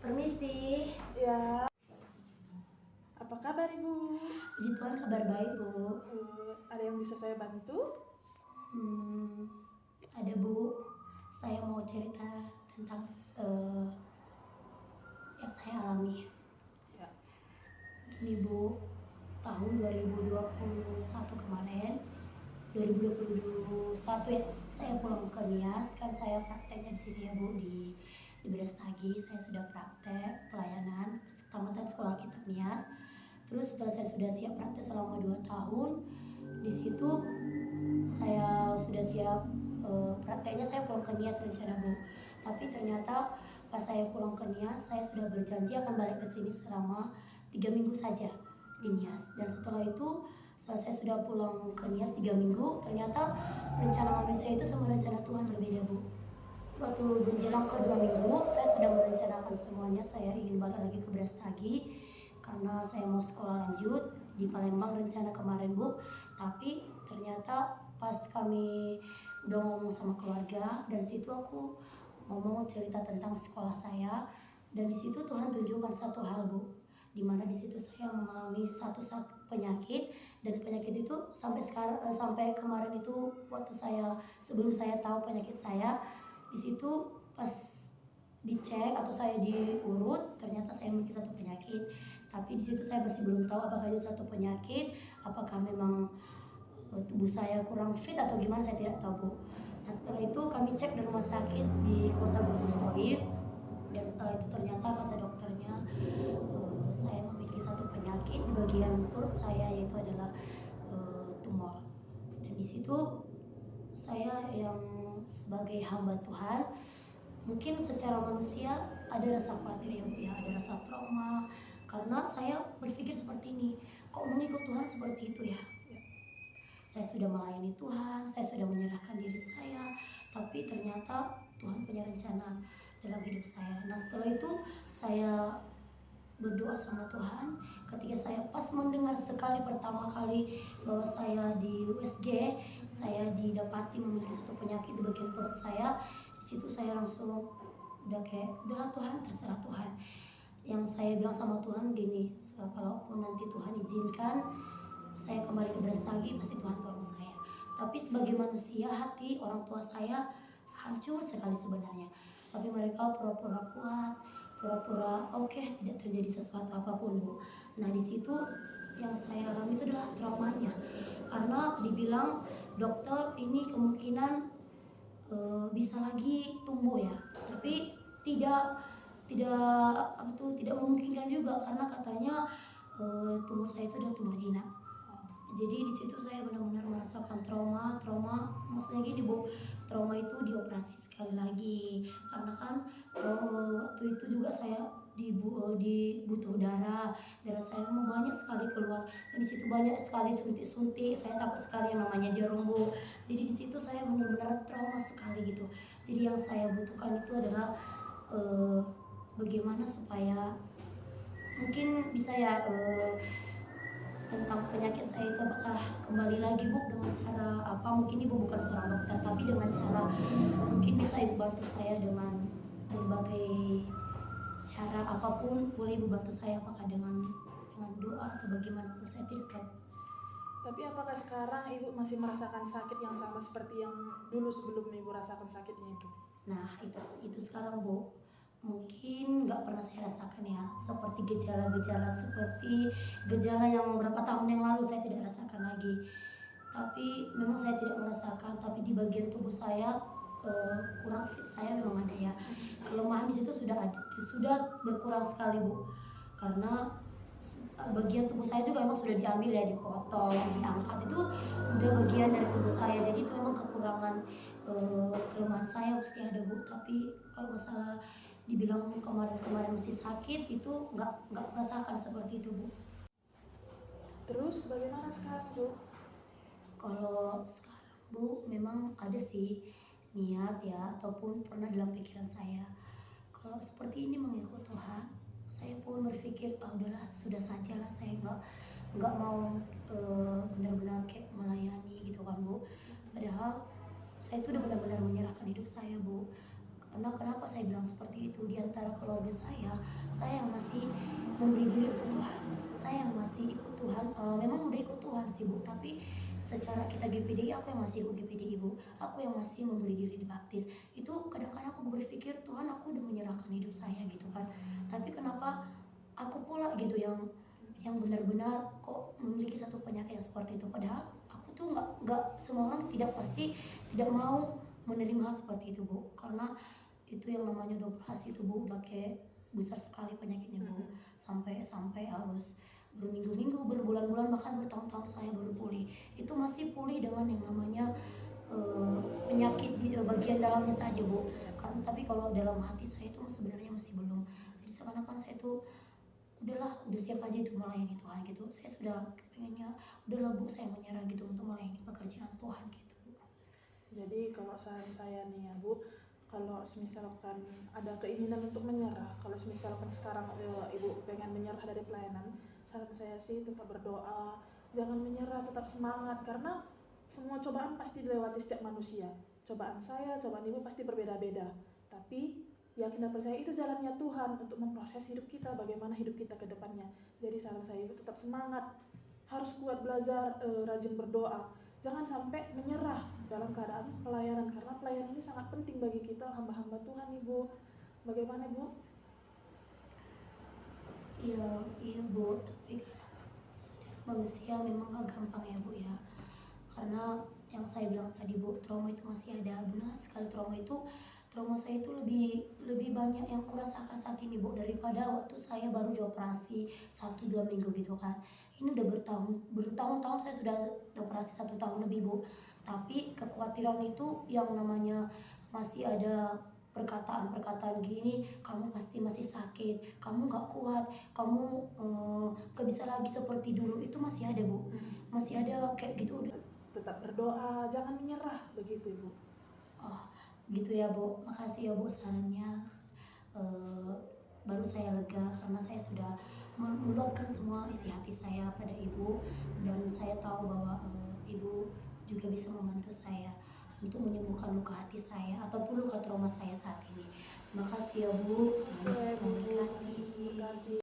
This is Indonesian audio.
Permisi. Ya, apa kabar Ibu? Puji Tuhan, kabar baik, Bu. Ada yang bisa saya bantu? Ada, Bu. Saya mau cerita tentang yang saya alami. Ya. Gini, Bu. Tahun 2021 kemarin, 2021 ya, saya pulang ke Nias. Kan saya prakteknya di sini ya, Bu, di Brastagi. Saya sudah praktek pelayanan Tamatan Sekolah Alkitab Nias. Terus setelah saya sudah siap praktek selama 2 tahun, di situ saya sudah siap prakteknya, saya pulang ke Nias rencana, Bu. Tapi ternyata pas saya pulang ke Nias, saya sudah berjanji akan balik ke sini selama 3 minggu saja di Nias. Dan setelah itu, setelah saya sudah pulang ke Nias 3 minggu, ternyata rencana manusia itu sama rencana Tuhan berbeda, Bu. Waktu menjelang ke 2 minggu, saya sudah merencanakan semuanya. Saya ingin balik lagi ke Brastagi karena saya mau sekolah lanjut di Palembang rencana kemarin, Bu. Tapi ternyata pas kami udah ngomong sama keluarga, dan situ aku ngomong cerita tentang sekolah saya, dan di situ Tuhan tunjukkan satu hal, Bu, dimana di situ saya mengalami satu penyakit, dan penyakit itu sampai sekarang sampai kemarin itu waktu saya sebelum saya tahu penyakit saya, di situ pas dicek atau saya diurut, ternyata saya memiliki satu penyakit. Tapi di situ saya masih belum tahu apakah itu satu penyakit, apakah memang tubuh saya kurang fit atau gimana, saya tidak tahu, Bu. Nah, setelah itu kami cek di rumah sakit di Kota Gunung Soir, dan setelah itu ternyata kata dokternya saya memiliki satu penyakit di bagian perut saya, yaitu adalah tumor. Dan di situ saya yang sebagai hamba Tuhan, mungkin secara manusia ada rasa khawatir ya, Bu, ya, ada rasa trauma, karena saya berpikir seperti ini, kok mengikut Tuhan seperti itu ya? Saya sudah melayani Tuhan, saya sudah menyerahkan diri saya, tapi ternyata Tuhan punya rencana dalam hidup saya. Nah, setelah itu saya berdoa sama Tuhan. Ketika saya pas mendengar sekali pertama kali bahwa saya di USG, saya didapati memiliki satu penyakit di bagian perut saya, di situ saya langsung udah kayak, udahlah Tuhan, terserah Tuhan. Yang saya bilang sama Tuhan gini, kalaupun nanti Tuhan izinkan saya kembali ke Brastagi, pasti Tuhan tolong saya. Tapi sebagai manusia, hati orang tua saya hancur sekali sebenarnya. Tapi mereka pura-pura kuat, pura-pura oke, tidak terjadi sesuatu apapun, Bu. Nah, di situ yang saya alami itu adalah traumanya. Karena dibilang dokter ini kemungkinan bisa lagi tumbuh ya. Tapi tidak memungkinkan juga, karena katanya tumor saya itu adalah tumor jinak. Jadi di situ saya benar-benar merasakan trauma, maksudnya gini, Bu, trauma itu dioperasi sekali lagi, karena kan waktu itu juga saya butuh darah saya memang banyak sekali keluar, dan di situ banyak sekali suntik, saya takut sekali yang namanya jarum, Bu. Jadi di situ saya benar-benar trauma sekali gitu. Jadi yang saya butuhkan itu adalah bagaimana supaya mungkin bisa ya tentang penyakit saya itu, apakah kembali lagi, Bu, dengan cara apa, mungkin Ibu bukan seorang dokter, tapi dengan cara mungkin bisa Ibu bantu saya dengan berbagai cara apapun, boleh Ibu bantu saya, apakah dengan doa atau bagaimana pun, saya tidak tahu. Tapi apakah sekarang Ibu masih merasakan sakit yang sama seperti yang dulu sebelum Ibu rasakan sakitnya itu? Nah, itu sekarang, Bu, mungkin nggak pernah saya rasakan ya, seperti gejala yang beberapa tahun yang lalu saya tidak rasakan lagi. Tapi memang saya tidak merasakan, tapi di bagian tubuh saya kurang fit saya memang ada ya. Kelemahan di situ sudah berkurang sekali, Bu. Karena bagian tubuh saya juga memang sudah diambil ya, dipotong, diangkat, itu udah bagian dari tubuh saya. Jadi itu memang kekurangan, kelemahan saya mesti ada, Bu. Tapi kalau masalah dibilang kemarin masih sakit, itu nggak merasakan seperti itu, Bu. Terus bagaimana sekarang, Bu? Kalau sekarang, Bu, memang ada sih niat ya, ataupun pernah dalam pikiran saya, kalau seperti ini mengikut Tuhan, saya pun berpikir udahlah, sudah sajalah, saya nggak mau benar-benar kayak melayani gitu kan, Bu. Padahal saya itu udah benar-benar menyerahkan hidup saya, Bu. Karena kenapa saya bilang seperti itu, di antara keluarga saya memberi diri untuk Tuhan. Saya yang masih ikut Tuhan, memang udah ikut Tuhan sih Bu, tapi secara kita GPDI, aku yang masih ikut GPDI Bu, aku yang masih memberi diri dibaptis. Itu kadang-kadang aku berpikir, Tuhan aku udah menyerahkan hidup saya gitu kan, tapi kenapa aku pula gitu yang benar-benar kok memiliki satu penyakit yang seperti itu, padahal aku tuh nggak semua orang tidak mau menerima hal seperti itu Bu, karena itu yang namanya udah operasi itu Bu, udah kayak besar sekali penyakitnya Bu, sampai harus berminggu-minggu, berbulan-bulan, bahkan bertahun-tahun saya baru pulih. Itu masih pulih dengan yang namanya penyakit di bagian dalamnya saja Bu, kan. Tapi kalau dalam hati saya itu sebenarnya masih belum. Jadi seakan-akan saya tuh udahlah, udah siap aja itu melayani Tuhan gitu. Saya sudah pengennya udahlah Bu, saya menyerah gitu untuk melayani pekerjaan Tuhan gitu Bu. Jadi kalau saran saya nih ya Bu, kalau misalkan ada keinginan untuk menyerah, kalau misalkan sekarang Ibu pengen menyerah dari pelayanan, saran saya sih tetap berdoa, jangan menyerah, tetap semangat, karena semua cobaan pasti dilewati setiap manusia. Cobaan saya, cobaan Ibu pasti berbeda-beda, tapi yakin dan percaya itu jalannya Tuhan untuk memproses hidup kita, bagaimana hidup kita ke depannya. Jadi saran saya itu tetap semangat, harus kuat belajar, rajin berdoa, jangan sampai menyerah dalam keadaan pelayanan, karena pelayanan ini sangat penting bagi kita hamba-hamba Tuhan Ibu. Bagaimana Bu? Iya Bu, tapi secara manusia memang gak gampang ya Bu ya, karena yang saya bilang tadi Bu, trauma itu masih ada. Benar sekali, trauma saya itu lebih banyak yang kurasakan saat ini Bu, daripada waktu saya baru dioperasi 1-2 minggu gitu kan. Ini udah bertahun-tahun saya sudah operasi 1 tahun lebih Bu, tapi kekhawatiran itu yang namanya masih ada perkataan-perkataan gini, kamu pasti masih sakit, kamu gak kuat, kamu gak bisa lagi seperti dulu, itu masih ada Bu, masih ada kayak gitu. Tetap berdoa, jangan menyerah, begitu Ibu. Oh gitu ya Bu, makasih ya Bu sarannya. Baru saya lega karena saya sudah meluapkan semua isi hati saya pada Ibu, dan saya tahu bahwa Ibu juga bisa membantu saya untuk menyembuhkan luka hati saya ataupun luka trauma saya saat ini. Terima kasih ya Bu, Tuhan Yesus memberkati.